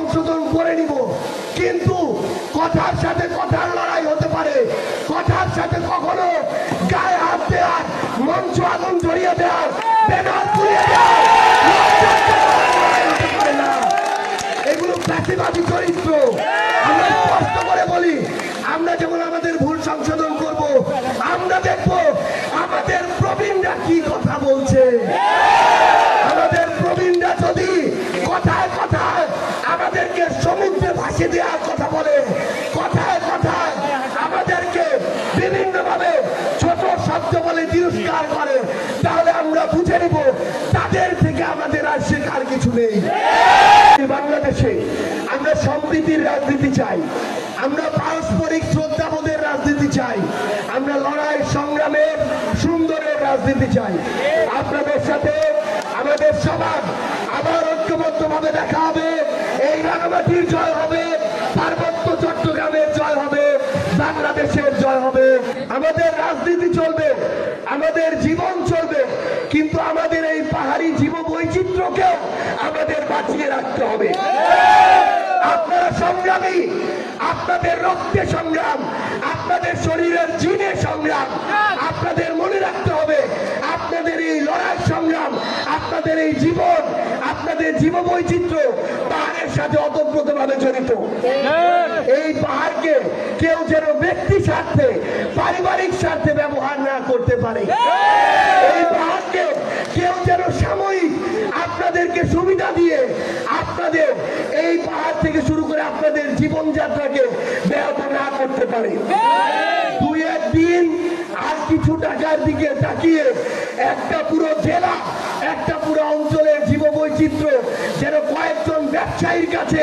সংশোধন করে নিব, কিন্তু কথার সাথে কথার লড়াই হতে পারে। কথার সাথে কখনো গায়ে হাত দেওয়ার, মঞ্চ আগুন জড়িয়ে দেওয়ার, ব্যানার পুড়িয়ে দেওয়ার হতে পারে না। এগুলো প্রাতিবাদী চরিত্র। আমরা স্পষ্ট করে বলি, আমরা যেমন আমাদের ভুল সংশোধন করব, আমরা দেখব আমাদের প্রবীণরা কি কথা বলছে। আমাদের প্রবীণরা যদি কথায় কথায় আমাদেরকে সমুদ্রে ভাসিয়ে দেওয়ার কথা বলে, কথায় কথায় আমাদেরকে বিভিন্ন ভাবে ছোট শব্দ বলে তিরস্কার করে, তাহলে আমরা বুঝে নিব তাদের থেকে আমাদের আর শেখার কিছু নেই। বাংলাদেশে আমরা সম্প্রীতির রাজনীতি চাই, আমরা পারস্পরিক শ্রদ্ধাবোধের রাজনীতি চাই, আমরা লড়াই সংগ্রামের সুন্দরের রাজনীতি চাই। আপনাদের সাথে আমাদের সবার আবার ঐক্যবদ্ধ ভাবে দেখা হবে। এই রাঙামাটির জয় হবে, পার্বত্য চট্টগ্রামের জয় হবে, বাংলাদেশের জয় হবে। আমাদের রাজনীতি চলবে, আমাদের জীবন চলবে, কিন্তু আমাদের এই পাহাড়ি জীব বৈচিত্র্যকেও আমাদের বাঁচিয়ে রাখতে হবে। আপনারা সংগ্রামী, আপনাদের রক্তে সংগ্রাম, আপনাদের শরীরের জিনে সংগ্রাম। আপনাদের মনে রাখতে হবে আপনাদের এই লড়াই সংগ্রাম, আপনাদের এই জীবন, আপনাদের জীব বৈচিত্র্য পাহাড়ের সাথে ওতপ্রোতভাবে জড়িত। এই পাহাড়কে কেউ যেন ব্যক্তি স্বার্থে, পারিবারিক স্বার্থে ব্যবহার না করতে পারে। এই পাহাড়কে কেউ যেন সাময়িক আপনাদেরকে সুবিধা দিয়ে আপনাদের এই পাহাড় থেকে শুরু করে আপনাদের জীবনযাত্রাকে ব্যাহত না করতে পারে। দুই একদিন আর কিছু টাকার দিকে তাকিয়ে একটা পুরো জেলা, একটা পুরো অঞ্চলের জীব বৈচিত্র্য যেন কয়েকজন ব্যবসায়ীর কাছে